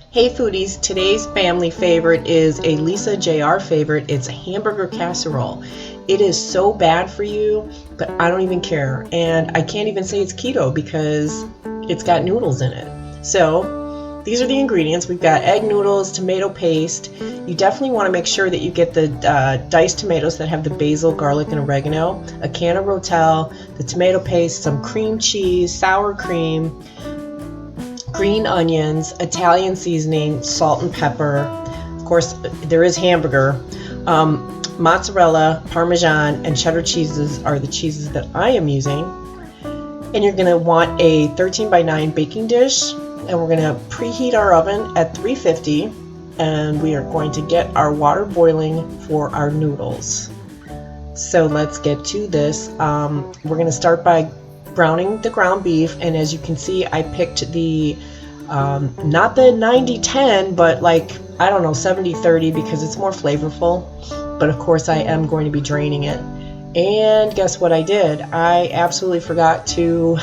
Hey foodies, today's family favorite is a Lisa JR favorite. It's a hamburger casserole. It is so bad for you, but I don't even care. And I can't even say it's keto because it's got noodles in it. So these are the ingredients. We've got egg noodles, tomato paste. You definitely want to make sure that you get the diced tomatoes that have the basil, garlic, and oregano, a can of Rotel, the tomato paste, some cream cheese, sour cream, green onions, Italian seasoning, salt and pepper. Of course, there is Hamburger. Mozzarella, Parmesan, and Cheddar cheeses are the cheeses that I am using. And you're going to want a 13 by 9 baking dish. And we're going to preheat our oven at 350. And we are going to get our water boiling for our noodles. So let's get to this. We're going to start by browning the ground beef, and as you can see, I picked the not the 90-10, but like, I don't know, 70-30 because it's more flavorful. But of course I am going to be draining it. And guess what I did? I absolutely forgot to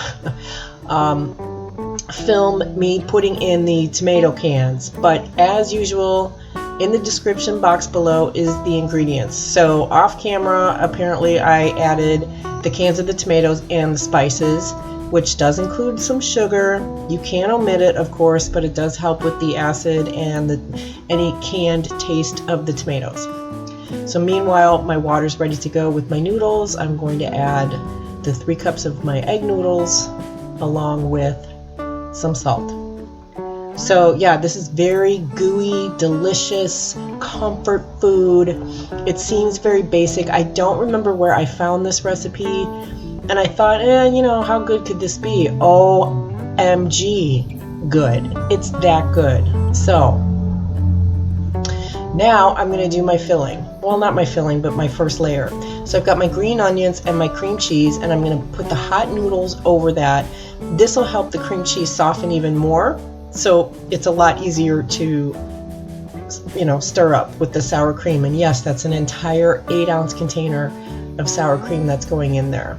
film me putting in the tomato cans, but as usual, in the description box below is the ingredients. So off camera, apparently I added the cans of the tomatoes and the spices, which does include some sugar. You can omit it, of course, but it does help with the acid and any canned taste of the tomatoes. So meanwhile, my water's ready to go with my noodles. I'm going to add the 3 cups of my egg noodles along with some salt. So yeah, this is very gooey, delicious, comfort food. It seems very basic. I don't remember where I found this recipe, and I thought, how good could this be? OMG, good. It's that good. So now I'm going to do my filling. Well, not my filling, but my first layer. So I've got my green onions and my cream cheese, and I'm going to put the hot noodles over that. This will help the cream cheese soften even more. So it's a lot easier to, stir up with the sour cream. And yes, that's an entire 8-ounce container of sour cream that's going in there.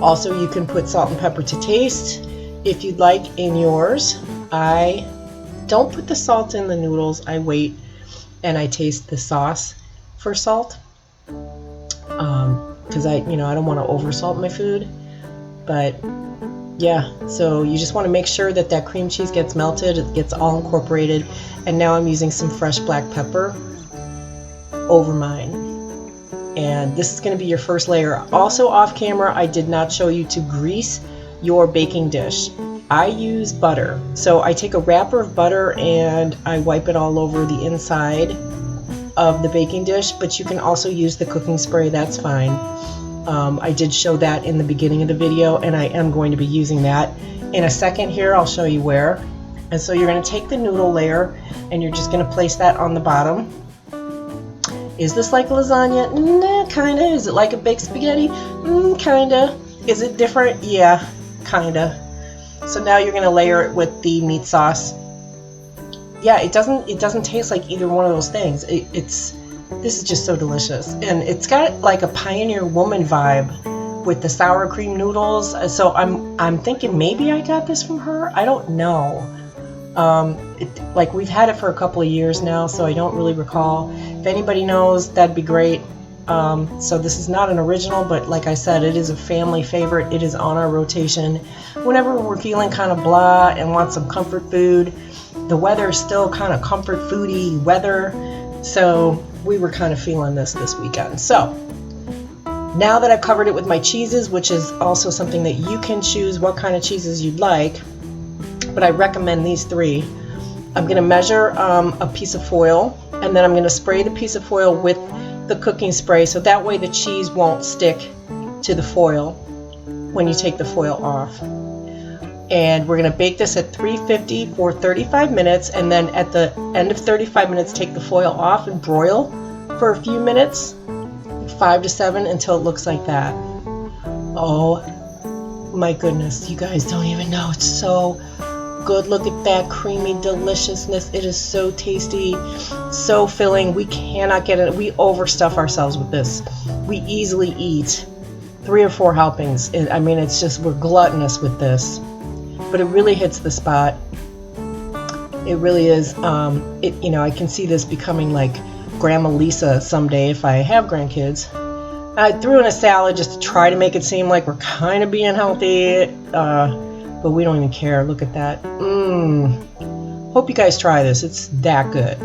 Also, you can put salt and pepper to taste if you'd like in yours. I don't put the salt in the noodles. I wait and I taste the sauce for salt because I don't want to over salt my food. But yeah, so you just want to make sure that that cream cheese gets melted, it gets all incorporated. And now I'm using some fresh black pepper over mine. And this is going to be your first layer. Also off camera, I did not show you to grease your baking dish. I use butter. So I take a wrapper of butter and I wipe it all over the inside of the baking dish, but you can also use the cooking spray, that's fine. I did show that in the beginning of the video, and I am going to be using that. In a second here, I'll show you where. And so you're going to take the noodle layer, and you're just going to place that on the bottom. Is this like lasagna? Nah, kind of. Is it like a baked spaghetti? Kind of. Is it different? Yeah, kind of. So now you're going to layer it with the meat sauce. Yeah, it doesn't taste like either one of those things. This is just so delicious, and it's got like a Pioneer Woman vibe with the sour cream noodles. So I'm thinking maybe I got this from her. I don't know. We've had it for a couple of years now, so I don't really recall. If anybody knows, that'd be great. So this is not an original, but like I said, it is a family favorite. It is on our rotation whenever we're feeling kind of blah and want some comfort food. The weather is still kind of comfort foody weather, so we were kind of feeling this weekend. So now that I've covered it with my cheeses, which is also something that you can choose what kind of cheeses you'd like, but I recommend these 3. I'm going to measure a piece of foil, and then I'm going to spray the piece of foil with the cooking spray, so that way the cheese won't stick to the foil when you take the foil off. And we're going to bake this at 350 for 35 minutes, and then at the end of 35 minutes take the foil off and broil for a few minutes, 5 to 7, until it looks like that. Oh my goodness, you guys don't even know, it's so good. Look at that creamy deliciousness. It is so tasty, so filling. We cannot get it. We overstuff ourselves with this. We easily eat 3 or 4 helpings. It's just, we're gluttonous with this. But it really hits the spot. It really is. I can see this becoming like Grandma Lisa someday if I have grandkids. I threw in a salad just to try to make it seem like we're kind of being healthy, but we don't even care. Look at that. Hope you guys try this. It's that good.